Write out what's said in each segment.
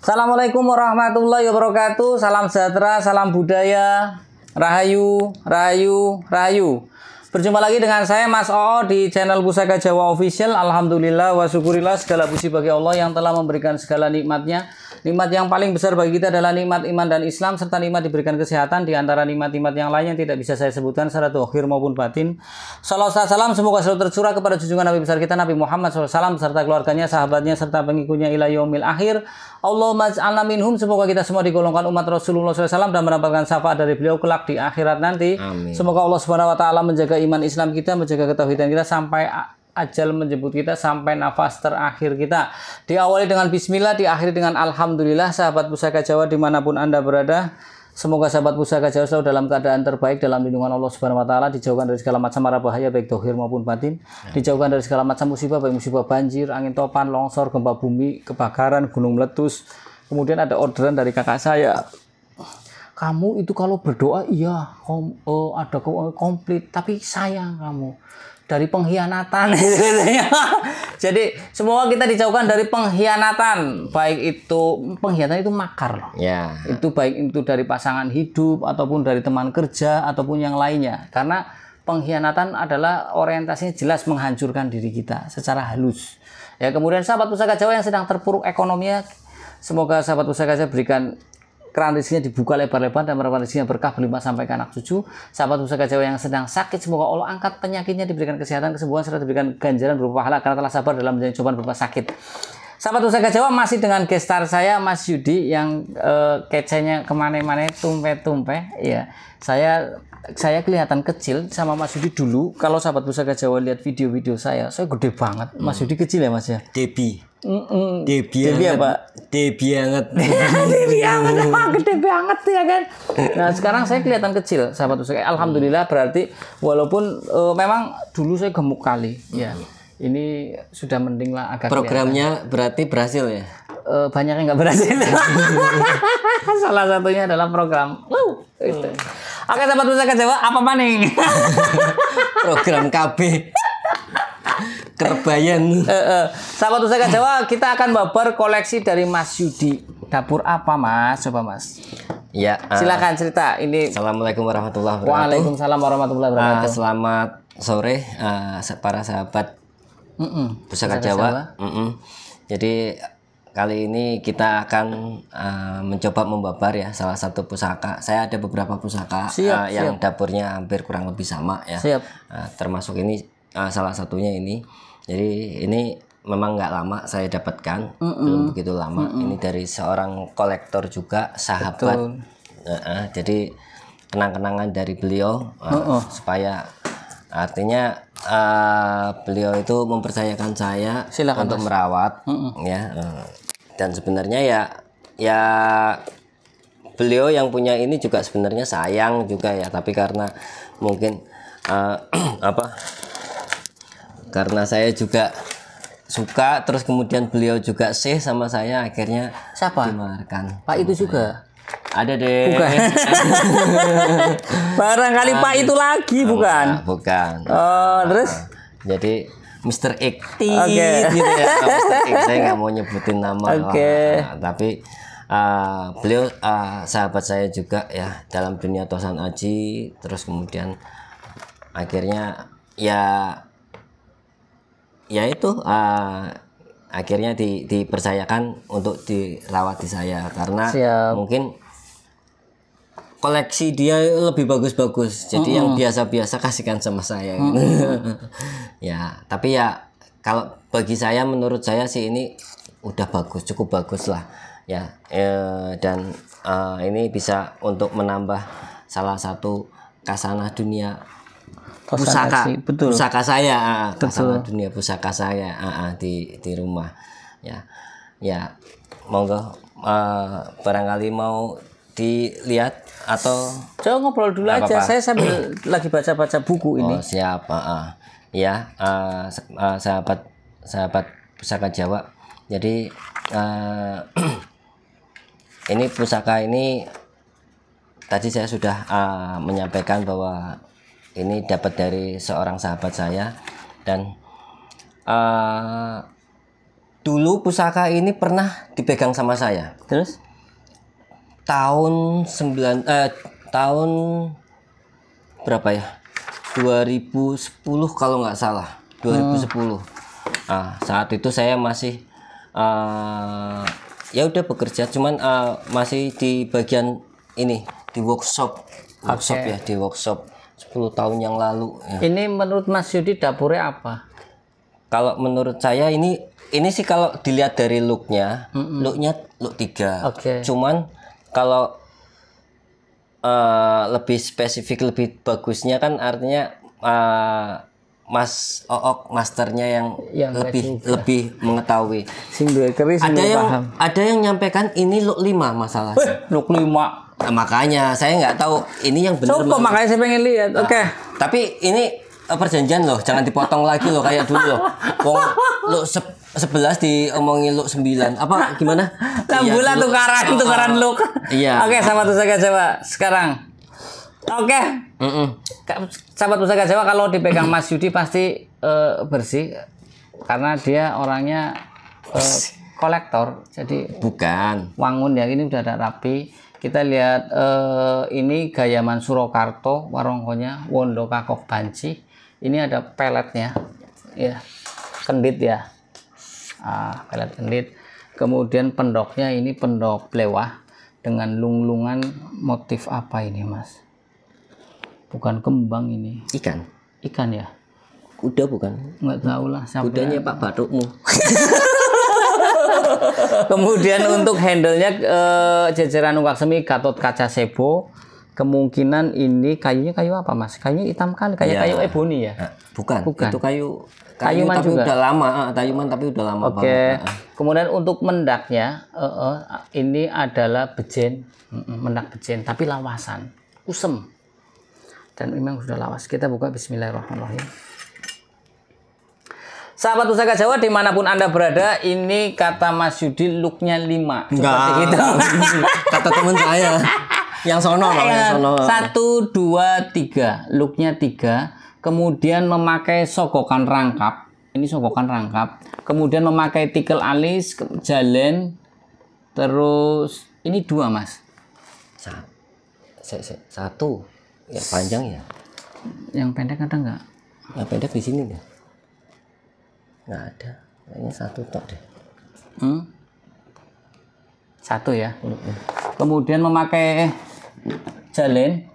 Assalamualaikum warahmatullahi wabarakatuh. Salam sejahtera, salam budaya, rahayu, rahayu, rahayu. Berjumpa lagi dengan saya Mas Oo di channel Pusaka Jawa Official. Alhamdulillah wa syukurillah, segala puji bagi Allah yang telah memberikan segala nikmatnya. Nikmat yang paling besar bagi kita adalah nikmat iman dan Islam, serta nikmat diberikan kesehatan. Di antara nikmat-nikmat yang lain yang tidak bisa saya sebutkan secara zahir maupun batin. Salam semoga selalu tercurah kepada junjungan Nabi besar kita Nabi Muhammad SAW serta keluarganya, sahabatnya, serta pengikutnya ila yaumil akhir. Allahumma ij'alna minhum, semoga kita semua digolongkan umat Rasulullah SAW dan mendapatkan syafaat dari beliau kelak di akhirat nanti. Amin. Semoga Allah Subhanahu wa taala menjaga iman Islam kita, menjaga ketauhidan kita sampai ajal menjemput kita, sampai nafas terakhir kita. Diawali dengan bismillah, diakhiri dengan alhamdulillah. Sahabat Pusaka Jawa dimanapun Anda berada, semoga sahabat Pusaka Jawa selalu dalam keadaan terbaik, dalam lindungan Allah Subhanahu wa taala, dijauhkan dari segala macam mara bahaya baik zahir maupun batin, dijauhkan dari segala macam musibah baik musibah banjir, angin topan, longsor, gempa bumi, kebakaran, gunung meletus. Kemudian ada orderan dari kakak saya, kamu itu kalau berdoa iya ada komplit, tapi sayang kamu dari pengkhianatan. Jadi semoga kita dijauhkan dari pengkhianatan, baik itu pengkhianatan itu makar loh. Ya. Itu baik itu dari pasangan hidup ataupun dari teman kerja ataupun yang lainnya. Karena pengkhianatan adalah orientasinya jelas menghancurkan diri kita secara halus. Ya, kemudian sahabat Pusaka Jawa yang sedang terpuruk ekonominya, semoga sahabat Pusaka Jawa berikan keran rezekinya dibuka lebar-lebar dan mendapatkan rezekinya berkah berlimpah sampai ke anak cucu. Sahabat Pusaka Jawa yang sedang sakit, semoga Allah angkat penyakitnya, diberikan kesehatan, kesembuhan, serta diberikan ganjaran berupa pahala karena telah sabar dalam menjalani cobaan berupa sakit. Sahabat Pusaka Jawa masih dengan gestar saya Mas Yudi yang kecenya kemana-mana, tumpe-tumpe. Ya, saya kelihatan kecil sama Mas Yudi dulu. Kalau sahabat Pusaka Jawa lihat video-video saya gede banget. Mas Yudi kecil ya Mas ya? Debi apa? Debi banget. Debi banget, gede banget ya kan. Nah sekarang saya kelihatan kecil, sahabat Pusaka. Alhamdulillah, berarti walaupun memang dulu saya gemuk kali, ya. Ini sudah mending lah agak. Programnya kelihatan. Berarti berhasil ya? Banyak yang nggak berhasil. Salah satunya adalah program. Itu. Oke sahabat Pusaka Jawa, apa maning? Program KB. Kerbayan. Sahabat Pusaka Jawa, kita akan babar koleksi dari Mas Yudi. Dapur apa Mas? Coba Mas. Ya. Silakan cerita. Ini. Assalamualaikum warahmatullahi wabarakatuh. Waalaikumsalam warahmatullahi wabarakatuh. Selamat sore para sahabat Pusaka Jawa. Jadi kali ini kita akan mencoba membabar ya salah satu pusaka. Saya ada beberapa pusaka yang dapurnya hampir kurang lebih sama ya. Siap. Termasuk ini salah satunya ini. Jadi ini memang nggak lama saya dapatkan, belum begitu lama. Ini dari seorang kolektor juga, sahabat. Jadi kenang-kenangan dari beliau supaya artinya beliau itu mempercayakan saya. Silakan, untuk Mas. Merawat ya. Dan sebenarnya ya beliau yang punya ini juga sebenarnya sayang juga ya, tapi karena mungkin karena saya juga suka, terus kemudian beliau juga sama saya, akhirnya siapa? Dimarkan. Pak itu juga? Ada deh. Bukan. Barangkali Pak itu lagi, bukan? Bukan. Terus? Jadi Mr. X. Oke. Gitu ya. Mr. X, saya nggak mau nyebutin nama. Oke. Tapi beliau sahabat saya juga ya dalam dunia Tosan Aji, terus kemudian akhirnya ya itu akhirnya dipercayakan untuk dirawat di saya karena mungkin koleksi dia lebih bagus-bagus, jadi yang biasa-biasa kasihkan sama saya. Ya, tapi ya kalau bagi saya, menurut saya sih ini udah bagus, cukup bagus lah ya. Dan ini bisa untuk menambah salah satu kasanah dunia pusaka saya, kasanah dunia pusaka saya di rumah ya monggo barangkali mau dilihat atau coba ngobrol dulu aja. Saya sambil lagi baca buku ini. Siap. Ya, sahabat Pusaka Jawa. Jadi ini pusaka ini tadi saya sudah menyampaikan bahwa ini dapat dari seorang sahabat saya, dan Dulu pusaka ini pernah dipegang sama saya. Terus? Tahun tahun berapa ya? 2010 kalau nggak salah. 2010. Nah, saat itu saya masih ya udah bekerja, cuman masih di bagian ini di workshop ya, di workshop 10 tahun yang lalu ya. Ini menurut Mas Yudi dapurnya apa? Kalau menurut saya ini sih kalau dilihat dari looknya, look 3. Oke. Cuman kalau lebih spesifik, lebih bagusnya kan artinya Mas Ook masternya yang lebih mengetahui. Sing duwe keris Ada yang nyampaikan ini look 5 masalahnya. Look 5. Nah, makanya saya nggak tahu ini yang benar. Kok makanya saya pengen lihat. Oke. Tapi ini perjanjian loh, jangan dipotong lagi loh kayak dulu loh. Wong look 11 diomongin look 9. Apa gimana? Bulan tukaran look. Iya. Oke, sahabat Pusaka Jawa. Sekarang. Oke. Sahabat Pusaka Jawa, kalau dipegang Mas Yudi pasti bersih karena dia orangnya kolektor. Jadi bukan. Wangun ya, ini udah ada rapi. Kita lihat ini Gayaman Surakarta, warongkonya Wondo Kakok Banci. Ini ada peletnya. Ya. Kendit ya. Pelet kendit. Kemudian pendoknya ini pendok blewah dengan lunglungan motif apa ini, Mas? Bukan kembang ini. Ikan ya? Kuda bukan? Nggak tahu lah. Kudanya Pak Batukmu. Kemudian untuk handle-nya jajaran Unggak Semi Gatot Kaca Sebo. Kemungkinan ini kayunya kayu apa, Mas? Kayunya hitam kan, kayak kayu eboni ya? Bukan. Itu kayu Kayuman tapi juga. udah lama, tayuman tapi udah lama banget. banget. Kemudian untuk mendaknya ini adalah bejen, mendak bejen tapi lawasan, kusem. Dan memang sudah lawas. Kita buka bismillahirrahmanirrahim. Sahabat Pusaka Jawa dimanapun Anda berada, ini kata Mas Yudi looknya 5. Enggak. Gitu. Kata teman saya. Yang sono loh, yang sono. 1, 2, 3. Looknya 3. Kemudian memakai sogokan rangkap. Ini sogokan rangkap. Kemudian memakai tikel alis, jalen. Terus ini 2, Mas. 1. Ya panjang ya. Yang pendek ada nggak? Yang pendek di sini deh. Nggak ada. Kayaknya 1 tok deh. 1 ya. Kemudian memakai jalen.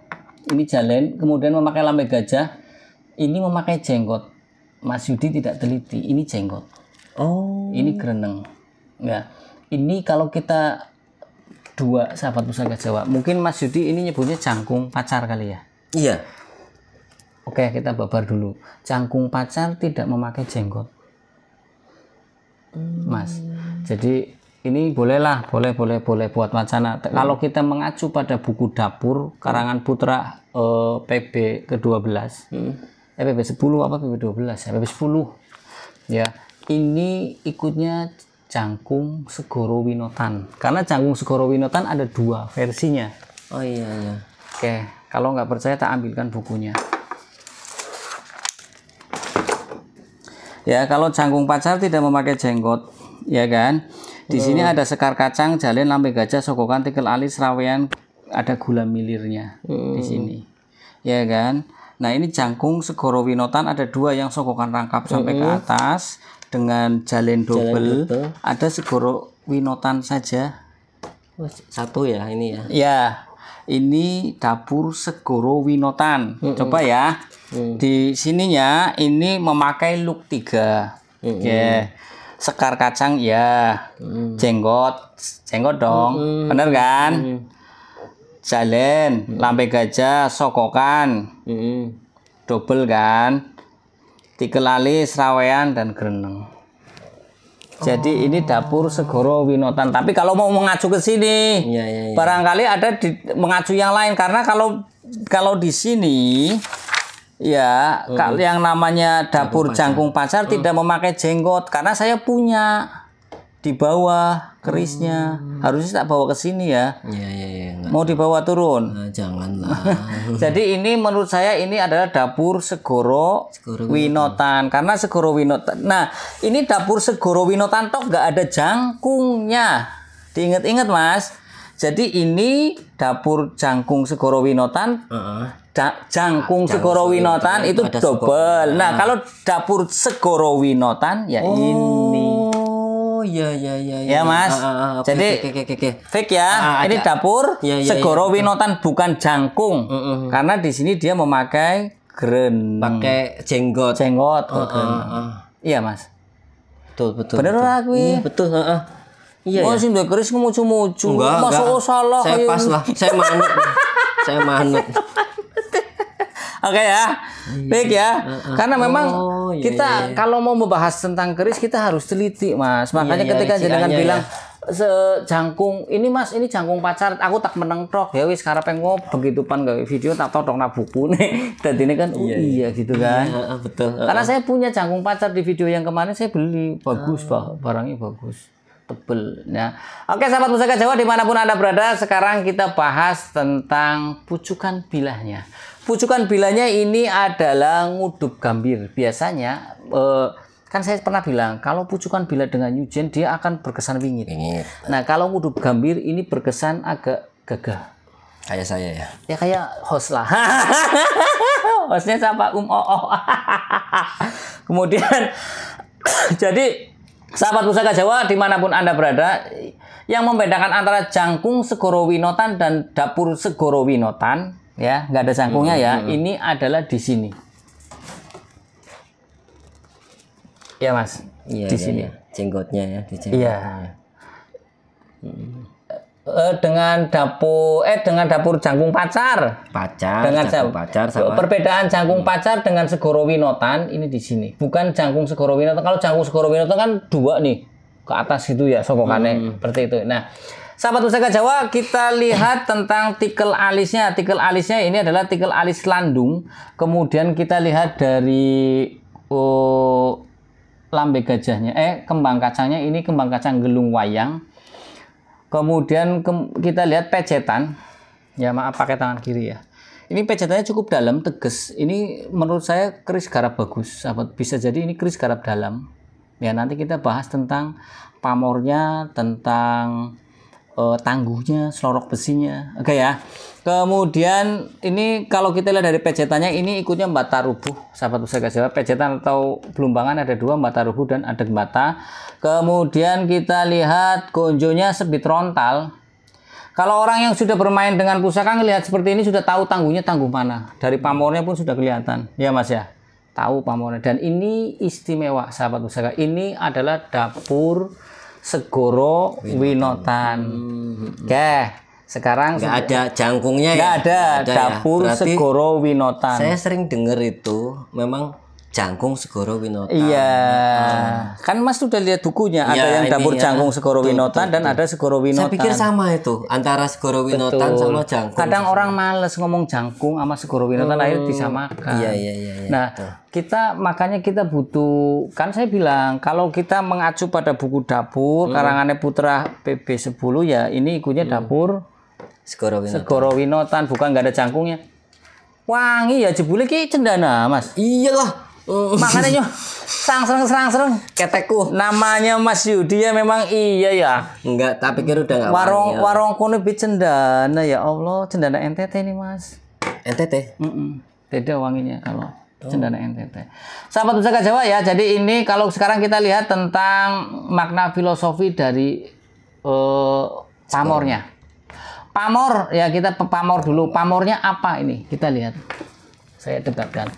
Ini jalen. Kemudian memakai lambe gajah. Ini memakai jenggot. Mas Yudi tidak teliti. Ini jenggot. Oh. Ini gereneng. Ya. Ini kalau kita 2 sahabat Pusaka Jawa. Mungkin Mas Yudi ini nyebutnya jangkung pacar kali ya. Iya. Oke, kita babar dulu. Jangkung pacar tidak memakai jenggot. Mas. Jadi ini bolehlah, boleh buat wacana. Kalau kita mengacu pada buku dapur karangan Putra PB ke-12. PB 10 apa PB 12 ya? PB 10. Ya, ini ikutnya Jangkung Segoro Winotan. Karena Jangkung Segoro Winotan ada 2 versinya. Oh iya. Oke, kalau nggak percaya tak ambilkan bukunya. Ya, kalau Jangkung pacar tidak memakai jenggot, ya kan? Di sini ada sekar kacang, jalen, lambe gajah, sogokan, tikel alis, rawean, ada gula milirnya di sini. Ya kan? Nah, ini Jangkung Segoro Winotan ada 2 yang sogokan rangkap sampai ke atas dengan jalen double. Ada Segoro Winotan saja. 1 ya ini ya. Ya. Ini dapur Segoro Winotan. Coba ya. Di sininya ini memakai look 3. Oke. Sekar kacang ya. Jenggot dong. Bener kan? Jalen, lambe gajah, sokokan. Double kan? Tikel alis, rawean dan gereneng. Jadi ini dapur Segoro Winotan. Tapi kalau mau mengacu ke sini, barangkali ada mengacu yang lain karena kalau di sini ya yang namanya dapur Jangkung pacar tidak memakai jenggot karena saya punya. di bawah kerisnya. Harusnya tak bawa ke sini ya. Iya. Mau dibawa turun. Nah, janganlah. Jadi ini menurut saya ini adalah dapur Segoro Winotan. Karena Segoro Winotan. Nah, ini dapur Segoro Winotan toh nggak ada jangkungnya. Diingat-ingat Mas. Jadi ini dapur Jangkung Segoro Winotan. Jangkung Segoro Winotan itu double. Nah, kalau dapur Segoro Winotan ya ini. Oh iya. Ya Mas. Jadi oke. fake ya. Ini dapur Segoro Winotan bukan jangkung. Karena di sini dia memakai gren. Pakai jenggot. Iya Mas. Betul. Bener lah gue. Betul. Iya. Oh sing keris ngemucu-mucu. Enggak. Salah. Saya pas lah. Saya manut. Oke ya, baik ya. Karena memang kita kalau mau membahas tentang keris kita harus teliti Mas. Makanya ketika jenengan bilang jangkung ini Mas, ini jangkung pacar, aku tak meneng tok ya wis karepe begitu pan gawe video tak todong na buku nih. Dan ini kan iya gitu kan. Betul. Karena saya punya jangkung pacar di video yang kemarin saya beli bagus barangnya bagus. Tebel ya. Oke sahabat Pusaka Jawa dimanapun Anda berada, sekarang kita bahas tentang pucukan bilahnya. Pucukan bilahnya ini adalah ngudup gambir. Biasanya kan saya pernah bilang kalau pucukan bilah dengan nyujen dia akan berkesan wingit. Nah kalau ngudup gambir ini berkesan agak gagah. Kayak saya ya. Ya kayak host lah. Hostnya siapa? Kemudian jadi sahabat Pusaka Jawa dimanapun Anda berada, yang membedakan antara Jangkung Segoro Winotan dan dapur Segoro Winotan ya, nggak ada jangkungnya ya. Ini adalah di sini. Ya Mas, di sini. Jenggotnya ya, di jenggotnya. Iya. Dengan dapur jangkung pacar. Dengan jangkung pacar sama. Perbedaan jangkung pacar dengan Segoro Winotan ini di sini. Bukan jangkung Segoro Winotan. Kalau jangkung Segoro Winotan kan dua nih ke atas itu ya, sokokannya seperti itu. Nah, sahabat Pusaka Jawa, kita lihat tentang tikel alisnya. Tikel alisnya ini adalah tikel alis landung. Kemudian kita lihat dari lambe gajahnya, kembang kacangnya ini kembang kacang gelung wayang. Kemudian kita lihat pecetan. Ya maaf pakai tangan kiri ya. Ini pecetannya cukup dalam, tegas. Ini menurut saya keris garap bagus. Sahabat, bisa jadi ini keris garap dalam. Ya nanti kita bahas tentang pamornya, tentang tangguhnya, selorok besinya. Oke ya. Kemudian ini kalau kita lihat dari pecetannya ini ikutnya mbata rubuh. Sahabat Pusaka Jawa, pecetan atau belumbangan ada dua, mbata rubuh dan adeg mbata. Kemudian kita lihat gonjonya sebit rontal. Kalau orang yang sudah bermain dengan pusaka ngelihat seperti ini sudah tahu tangguhnya tangguh mana. Dari pamornya pun sudah kelihatan. Ya Mas ya. Tahu pamornya. Dan ini istimewa sahabat pusaka. Ini adalah dapur Segoro Winotan. Oke, sekarang nggak ada jangkungnya ya? Nggak ada dapur ya? Segoro Winotan. Saya sering dengar itu memang jangkung Segoro Winotan. Iya, kan Mas sudah lihat bukunya. Ada yang dapur jangkung Segoro Winotan dan ada Segoro Winotan. Saya pikir sama itu antara Segoro Winotan sama jangkung. Kadang orang males ngomong jangkung sama Segoro Winotan, akhirnya disamakan. Iya. Nah, makanya kita butuh, kan saya bilang kalau kita mengacu pada buku dapur karangannya Putra PB10 ya ini ikutnya dapur Segoro Winotan, bukan nggak ada jangkungnya. Wangi ya jebule ki cendana Mas. Iyalah. Makanya serang ketekku. Namanya Mas Yudi ya memang iya ya. Enggak, tapi pikir udah enggak. Warung kono bi cendana ya Allah, cendana NTT nih Mas. NTT? Beda wanginya kalau cendana NTT. Sahabat Pusaka Jawa ya, jadi ini kalau sekarang kita lihat tentang makna filosofi dari pamornya. Pamor ya, kita pamor dulu. Pamornya apa ini? Kita lihat. Saya debatkan.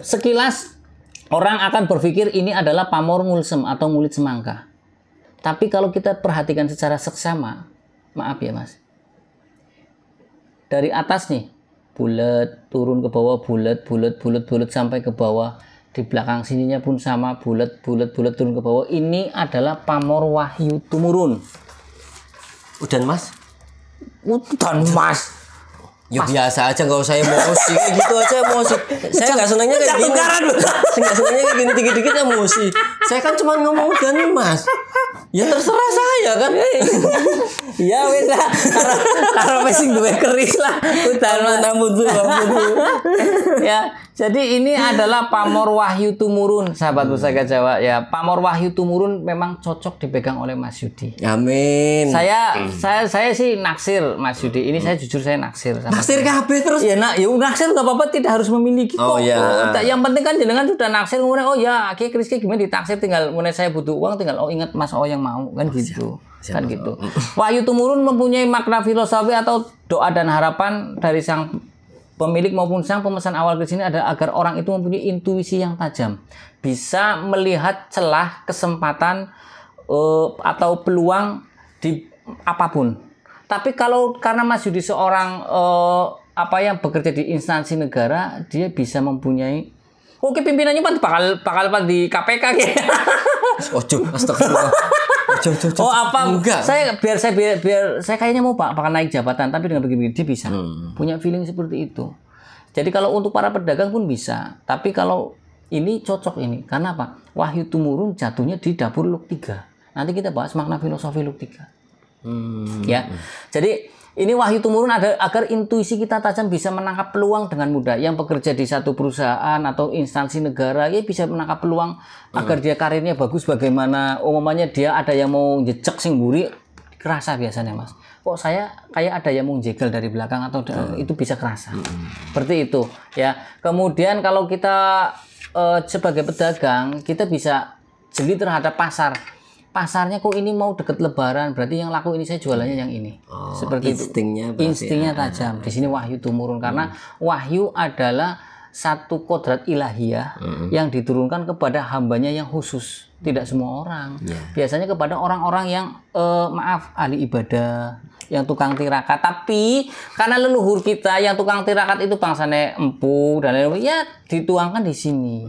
Sekilas orang akan berpikir ini adalah pamor ngulsem atau ngulit semangka. Tapi kalau kita perhatikan secara seksama, maaf ya Mas. Dari atas nih, bulat, turun ke bawah bulat sampai ke bawah. Di belakang sininya pun sama, bulat turun ke bawah. Ini adalah pamor Wahyu Tumurun. Udan Mas. Ya Mas. Biasa aja, nggak usah emosi kayak gitu aja emosi. Saya nggak senangnya kayak gini. Saya nggak senangnya kayak gini dikit-dikit emosi. Saya kan cuma ngomong udan Mas. Ya terserah saya kan. Ya wis lah. Karo sing duwe keris lah. Udan Ampun tuh. Ya, jadi ini adalah pamor wahyu tumurun, sahabat Pusaka Jawa ya. Pamor wahyu tumurun memang cocok dipegang oleh Mas Yudi. Amin. Saya sih naksir Mas Yudi. Ini saya jujur saya naksir. Naksir kabeh terus. Ya nak, ya naksir enggak apa-apa, tidak harus memiliki kok. Oh ya. Yang penting kan jenengan sudah naksir kemudian oh ya, Ki Kris gimana ditaksir tinggal mulai saya butuh uang tinggal oh ingat Mas yang mau kan gitu. Siap, Kan gitu. Wahyu tumurun mempunyai makna filosofi atau doa dan harapan dari sang pemilik maupun sang pemesan awal ke sini ada agar orang itu mempunyai intuisi yang tajam, bisa melihat celah, kesempatan atau peluang di apapun. Tapi kalau karena Mas Yudi seorang yang bekerja di instansi negara, dia bisa mempunyai oke pimpinannya bakal di KPK gitu. Ojo, astagfirullah. Oh apa? Enggak. Biar saya kayaknya mau bakal naik jabatan, tapi dengan begini dia bisa punya feeling seperti itu. Jadi kalau untuk para pedagang pun bisa, tapi kalau ini cocok ini karena apa? Wahyu tumurun jatuhnya di dapur Luk 3. Nanti kita bahas makna filosofi Luk 3. Ya. Jadi ini wahyu tumurun ada agar intuisi kita tajam bisa menangkap peluang dengan mudah. Yang bekerja di satu perusahaan atau instansi negara ya bisa menangkap peluang agar dia karirnya bagus. Bagaimana umumnya dia ada yang mau jejak sing mburi kerasa biasanya Mas. Kok saya kayak ada yang mau jegal dari belakang atau itu bisa kerasa. Seperti itu ya. Kemudian kalau kita sebagai pedagang kita bisa jeli terhadap pasar. Pasarnya kok ini mau deket lebaran, berarti yang laku ini saya jualannya yang ini. Seperti instingnya itu. Instingnya tajam. Di sini wahyu tumurun karena wahyu adalah satu kodrat ilahiyah yang diturunkan kepada hambanya yang khusus. Tidak semua orang. Biasanya kepada orang-orang yang ahli ibadah, yang tukang tirakat. Tapi karena leluhur kita yang tukang tirakat itu bangsane empu dan lain-lain, ya dituangkan di sini.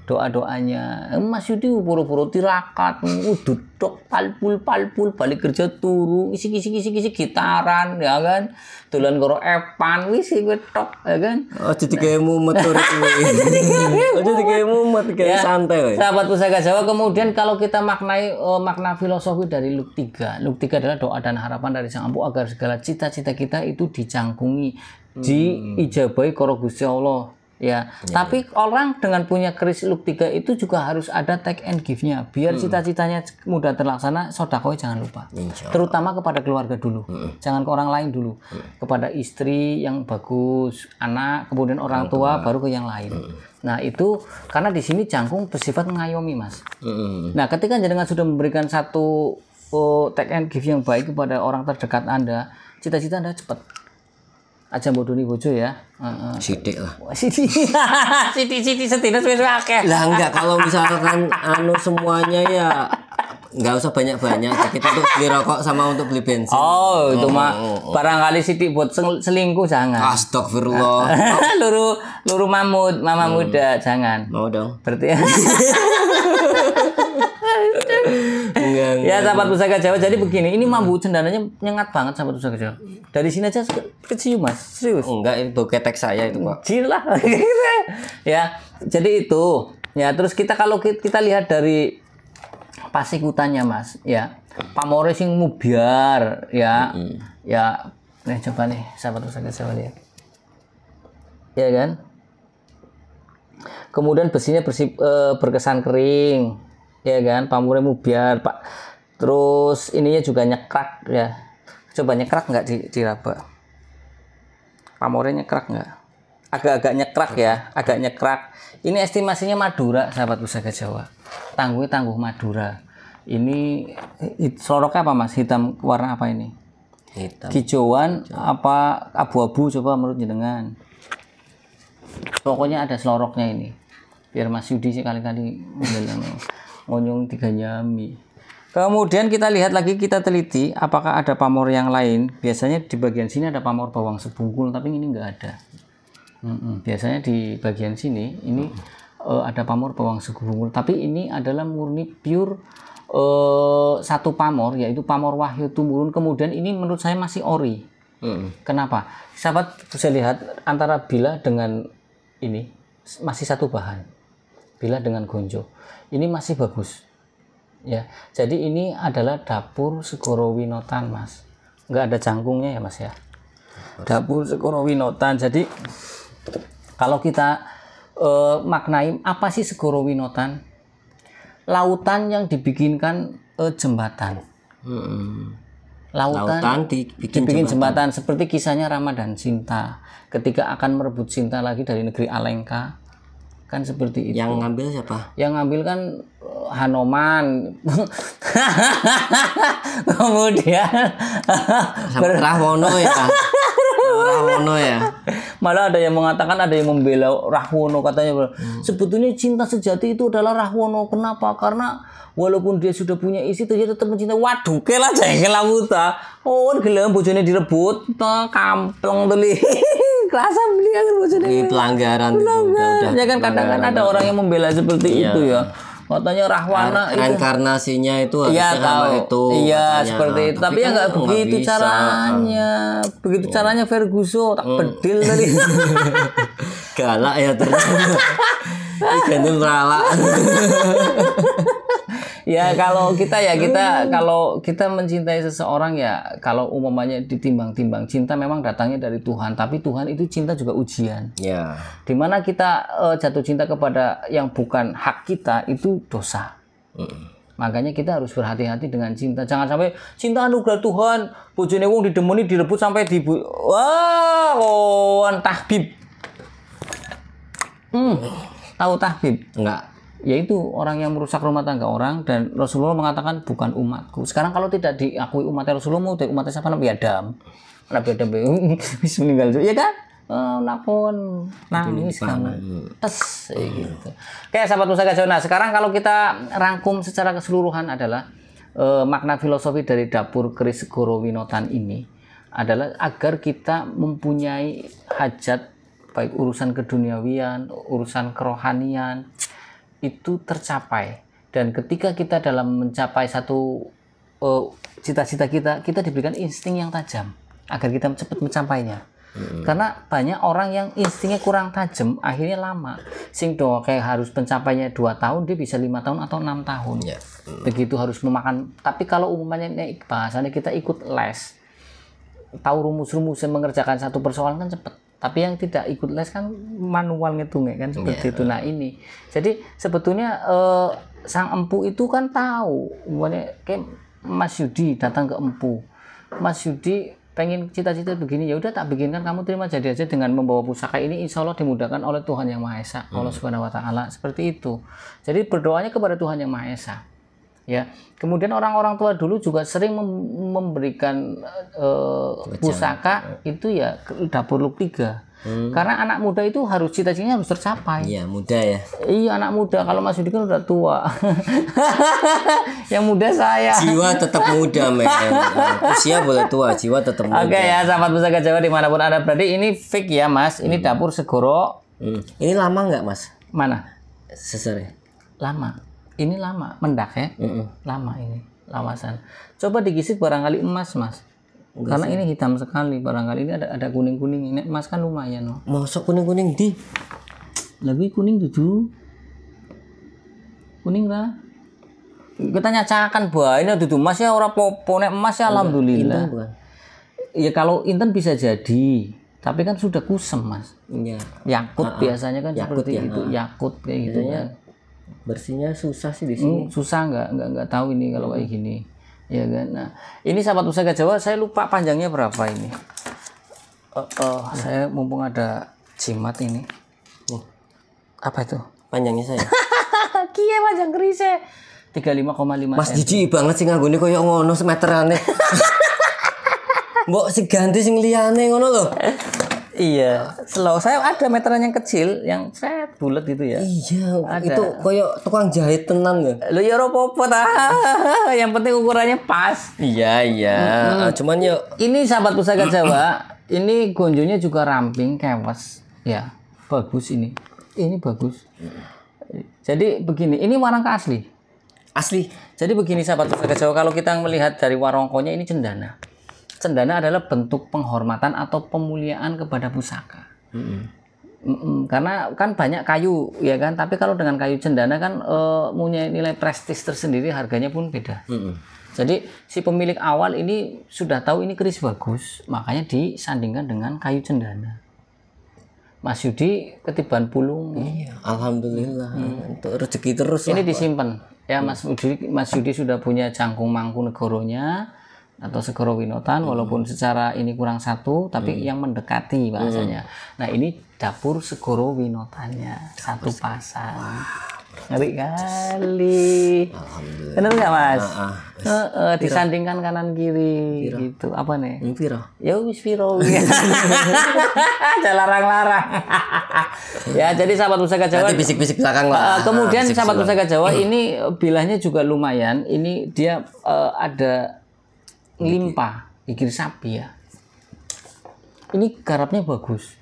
Doa-doanya Mas Yudi pura-pura tirakat duduk palpul balik kerja turu isi gitaran ya kan dolan karo epan wis tok ya kan jadi kayak mumet urip kuwi jadi kayak mumet kayak santai sahabat Pusaka Jawa. Kemudian kalau kita maknai makna filosofi dari Luk 3 adalah doa dan harapan dari Sang Empu agar segala cita-cita kita itu dijangkungi diijabahi karo Gusti Allah. Ya, tapi orang dengan punya keris Luk 3 itu juga harus ada take and give-nya biar cita-citanya mudah terlaksana. Sedekah jangan lupa, terutama kepada keluarga dulu, jangan ke orang lain dulu, kepada istri yang bagus, anak, kemudian orang tua, baru ke yang lain. Nah itu karena di sini jangkung bersifat mengayomi Mas. Nah ketika jenengan sudah memberikan satu take and give yang baik kepada orang terdekat Anda, cita-cita Anda cepat. Aja bodoni bojo ya. Sidik lah. Sidik setina suwe-suwe akeh. Lah enggak kalau misalkan semuanya ya enggak usah banyak-banyak. Kita untuk beli rokok sama untuk beli bensin. Oh, itu mah barangkali sidik buat selingkuh jangan. Astagfirullah. Luru mama muda jangan. Mau dong. Berarti enggak. Ya sahabat Pusaka Jawa, jadi begini, ini mambu cendananya nyengat banget sahabat Pusaka Jawa. Dari sini aja kecium Mas, serius. Enggak, itu bau ketek saya itu Pak. Cilah. Ya, jadi itu. Ya, terus kalau kita lihat dari pasikutannya Mas, ya. Pamore sing mubiar, ya. Ya, nih coba nih sahabat Pusaka Jawa lihat. Ya kan? Kemudian besinya berkesan kering. Ya kan, pamure mubiar, Pak. Terus ininya juga nyekrak ya. Coba nyekrak nggak diraba? Pamore nyekrak nggak? Agak-agak nyekrak ya, agak nyekrak. Ini estimasinya Madura, sahabat Pusaka Jawa. Tangguh Madura. Ini seloroknya apa Mas? Hitam warna apa ini? Hitam. Hijauan apa abu-abu coba menurut jenengan? Pokoknya ada seloroknya ini. Biar Mas Yudi sih kali-kali ngonyong 3 nyami. Kemudian kita lihat lagi, kita teliti apakah ada pamor yang lain. Biasanya di bagian sini ada pamor bawang sebungkul, tapi ini enggak ada. Biasanya di bagian sini ini ada pamor bawang sebungkul, tapi ini adalah murni pure satu pamor, yaitu pamor wahyu tumurun. Kemudian ini menurut saya masih ori. Kenapa? Sahabat bisa lihat antara bila dengan ini masih satu bahan. Bila dengan gonjo ini masih bagus. Ya, jadi ini adalah dapur Segoro Winotan, Mas. Nggak ada jangkungnya ya, Mas ya. Dapur Segoro Winotan. Jadi kalau kita maknai apa sih Segoro Winotan? Lautan yang dibikinkan jembatan. Lautan dibikin jembatan seperti kisahnya Rama dan Sinta ketika akan merebut Sinta lagi dari negeri Alengka, kan seperti itu. Yang ngambil siapa? Yang ngambil kan Hanoman. Kemudian Rahwono ya. Rahwono ya. Malah ada yang mengatakan, ada yang membela Rahwono, katanya sebetulnya cinta sejati itu adalah Rahwono. Kenapa? Karena walaupun dia sudah punya istri, dia tetap mencintai. Waduh, kelah jengkel lamuta. Oh, gelem bojone direbut, kampleng tuli. Kerasa beli kan bojone. Ini pelanggaran. Ya kan kadang kan ada orang yang membela seperti itu ya. Katanya Rahwana reinkarnasinya itu harusnya sama itu. Iya, seperti itu. Tapi ya nggak begitu caranya. Begitu caranya Ferguson tak bedil tadi. Galak ya ternyata. Ini meralak. Ya kalau kita mencintai seseorang ya, kalau umpamanya ditimbang-timbang, cinta memang datangnya dari Tuhan, tapi Tuhan itu cinta juga ujian. Ya. Dimana kita jatuh cinta kepada yang bukan hak kita itu dosa. Makanya kita harus berhati-hati dengan cinta. Jangan sampai cinta anugerah Tuhan, bojone wong didemoni direbut sampai tahbib. Tahu tahbib? Enggak. Yaitu orang yang merusak rumah tangga orang, dan Rasulullah mengatakan bukan umatku. Sekarang kalau tidak diakui umatnya Rasulullah, mau umatnya siapa? Nabi Adam bisa meninggal juga, ya kan? Napun nangis kamu tes gitu. Oke, sahabat Pusaka Jawa. Nah, sekarang kalau kita rangkum secara keseluruhan adalah makna filosofi dari dapur keris Segoro Winotan ini adalah agar kita mempunyai hajat, baik urusan keduniawian, urusan kerohanian, itu tercapai. Dan ketika kita dalam mencapai satu cita-cita kita diberikan insting yang tajam agar kita cepat mencapainya. Karena banyak orang yang instingnya kurang tajam, akhirnya lama. Sing do kayak harus pencapaiannya 2 tahun, dia bisa 5 tahun atau 6 tahun. Begitu harus memakan. Tapi kalau umumnya bahasanya kita ikut les, tahu rumus-rumus yang mengerjakan satu persoalan kan cepat. Tapi yang tidak ikut les kan manual ngitungnya kan seperti itu. Nah ini, jadi sebetulnya sang empu itu kan tahu, kayak Mas Yudi datang ke empu, Mas Yudi pengen cita-cita begini, ya udah tak bikinkan, kamu terima jadi aja dengan membawa pusaka ini, insya Allah dimudahkan oleh Tuhan Yang Maha Esa, Allah Subhanahu Wa Taala, seperti itu. Jadi berdoanya kepada Tuhan Yang Maha Esa. Ya, kemudian orang-orang tua dulu juga sering memberikan pusaka itu ya ke dapur Luk 3. Karena anak muda itu harus cita-citanya harus tercapai. Iya, muda ya. Iya, anak muda. Kalau Mas Yudi kan udah tua. Yang muda saya. Jiwa tetap muda, men. Usia boleh tua, jiwa tetap muda. Oke ya, sahabat Pusaka Jawa dimanapun Anda berada, ini fake ya, Mas. Ini dapur Segoro. Ini lama nggak, Mas? Mana? Sesere. Lama. Ini lama, mendak ya. Lama ini, lawasan. Coba digisik barangkali emas, Mas. Karena ini hitam sekali, barangkali ini ada kuning-kuning. Ini emas kan lumayan, no. Masuk kuning-kuning di. Lebih kuning dudu. Kuning lah. Kita nyacakan bae ini dudu emas ya, ora popo nek emas ya alhamdulillah. Ya kalau inten bisa jadi, tapi kan sudah kusem, Mas. Iya. Yakut biasanya kan yakut seperti ya, itu, yakut kayak gitu kan. Bersihnya susah sih di sini. Susah nggak tahu ini kalau kayak gini. Ya kan. Nah, ini sahabat Pusaka Jawa, saya lupa panjangnya berapa ini. Saya mumpung ada jimat ini. Apa itu? Panjangnya saya. Kiye panjang kerise. 35,5 Mas jijik banget sih nganggone koyo ngono semeterane. Mbok sing ganti sing liyane ngono lho. Iya, slow. Saya ada meteran yang kecil, yang set bulat gitu ya. Iya, ada. Itu koyo tukang jahit tenan ya. Lu ya apa-apa yang penting ukurannya pas. Iya. Cuman yuk. Ini sahabat Pusaka Jawa, ini gonjonya juga ramping, kewas. Ya, bagus ini. Ini bagus. Jadi begini, ini warangka asli. Asli. Jadi begini sahabat Pusaka Jawa, kalau kita melihat dari warongkonya ini cendana. Cendana adalah bentuk penghormatan atau pemuliaan kepada pusaka. Karena kan banyak kayu ya kan, tapi kalau dengan kayu cendana kan punya nilai prestis tersendiri, harganya pun beda. Jadi si pemilik awal ini sudah tahu ini keris bagus, makanya disandingkan dengan kayu cendana. Mas Yudi ketiban pulung. Iya, alhamdulillah. Untuk rezeki terus Ini lah. disimpan ya Mas Yudi sudah punya Jangkung Mangku Negoronya atau Segoro Winotan, walaupun secara ini kurang satu, tapi yang mendekati bahasanya. Nah ini dapur Segoro Winotannya, satu pasang. Ngeri kali. Alhamdulillah. Bener nggak Mas? Disandingkan Disandingkan kanan kiri gitu. Apa nih? Piro? Ya wis piro. Ada larang-larang. Ya jadi sahabat Pusaka Jawa. Nanti bisik-bisik belakang lah. Kemudian sahabat Pusaka Jawa ini bilahnya juga lumayan. Ini dia ada limpa gigir sapi ya. Ini garapnya bagus.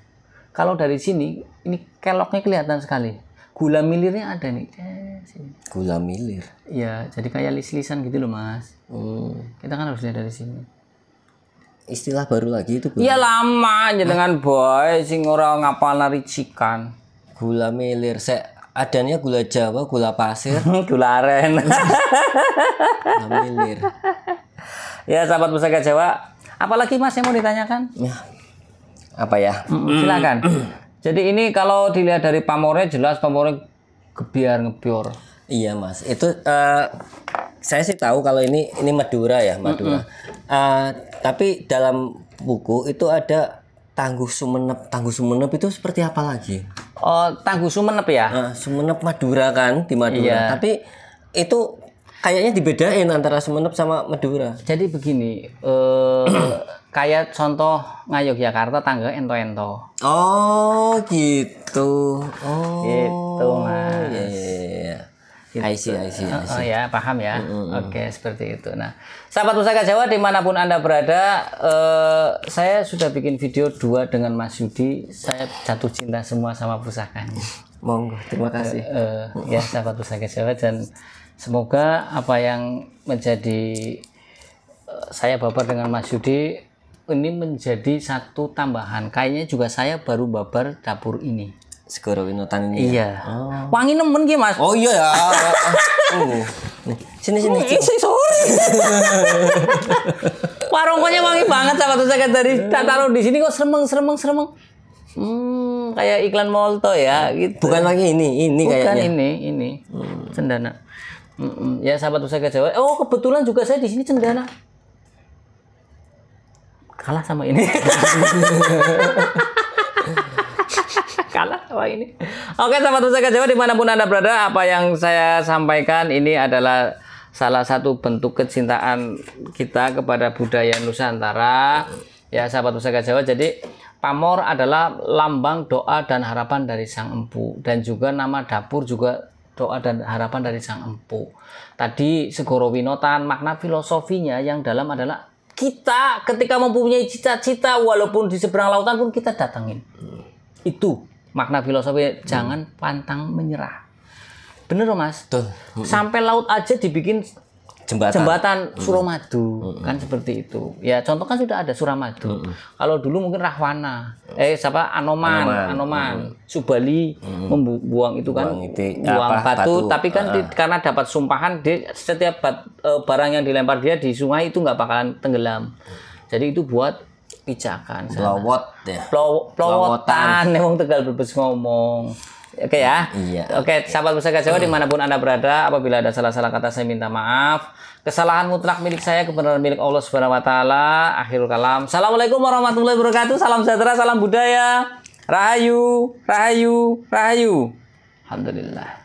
Kalau dari sini ini keloknya kelihatan sekali. Gula milirnya ada nih. Sini. Gula milir. Ya, jadi kayak lis-lisan gitu loh Mas. Kita kan harus lihat dari sini. Istilah baru lagi itu. Iya lama aja dengan boy sing ora ngapal naricikan. Gula milir. Adanya gula Jawa, gula pasir, Gula aren. gula milir. Ya sahabat Pusaka Jawa, apalagi Mas yang mau ditanyakan? Ya. Apa ya? Silakan. Jadi ini kalau dilihat dari pamornya jelas pamornya ngebiar. Iya Mas, itu saya sih tahu kalau ini Madura ya, Madura. Tapi dalam buku itu ada Tangguh Sumenep. Tangguh Sumenep itu seperti apa lagi? Oh, Tangguh Sumenep ya? Sumenep Madura kan di Madura. Iya. Tapi itu kayaknya dibedain antara Sumenep sama Madura. Jadi begini, kayak contoh Ngayogyakarta tangga ento-ento. Oh gitu. Oh Gitu Mas. Iya. Gitu. I see. Oh ya, paham ya. Oke, seperti itu. Nah, sahabat Pusaka Jawa dimanapun Anda berada, saya sudah bikin video 2 dengan Mas Yudi. Saya jatuh cinta semua sama pusakanya. Monggo, terima kasih. Ya, sahabat Pusaka Jawa, dan semoga apa yang menjadi saya babar dengan Mas Yudi ini menjadi satu tambahan. Kayaknya juga saya baru babar dapur ini. Segoro Winotan ini. Iya. Wangi nemen ki Mas. Oh iya ya. Sini. Sorry. Warungnya wangi banget sahabat Pusaka, dari taruh di sini kok seremeng. Kayak iklan Molto ya gitu. Bukan lagi ini Bukan kayaknya. ini. Cendana. Ya sahabat Pusaka Jawa. Oh, kebetulan juga saya di sini cendana. Kalah sama ini. Kalah sama ini. Oke sahabat Pusaka Jawa dimanapun Anda berada, apa yang saya sampaikan ini adalah salah satu bentuk kecintaan kita kepada budaya Nusantara. Ya sahabat Pusaka Jawa, jadi pamor adalah lambang doa dan harapan dari Sang Empu, dan juga nama dapur juga doa dan harapan dari Sang Empu. Tadi Segoro Winotan, makna filosofinya yang dalam adalah kita ketika mempunyai cita-cita walaupun di seberang lautan pun kita datangin. Itu makna filosofi, jangan pantang menyerah. Bener loh Mas. Betul. Sampai laut aja dibikin jembatan Suramadu, kan seperti itu. Ya contoh kan sudah ada Suramadu. Kalau dulu mungkin Rahwana, Anoman, Subali membuang itu kan, buang batu. Tapi kan karena dapat sumpahan, setiap barang yang dilempar dia di sungai itu nggak bakalan tenggelam. Jadi itu buat pijakan. Plowot ya. Plowotan, emang Tegal Brebes ngomong. Oke ya. Iya. Oke, sahabat Pusaka Jawa dimanapun Anda berada, apabila ada salah-salah kata saya minta maaf. Kesalahan mutlak milik saya, kebenaran milik Allah Subhanahu wa taala. Akhirul kalam. Assalamualaikum warahmatullahi wabarakatuh. Salam sejahtera, salam budaya. Rahayu. Alhamdulillah.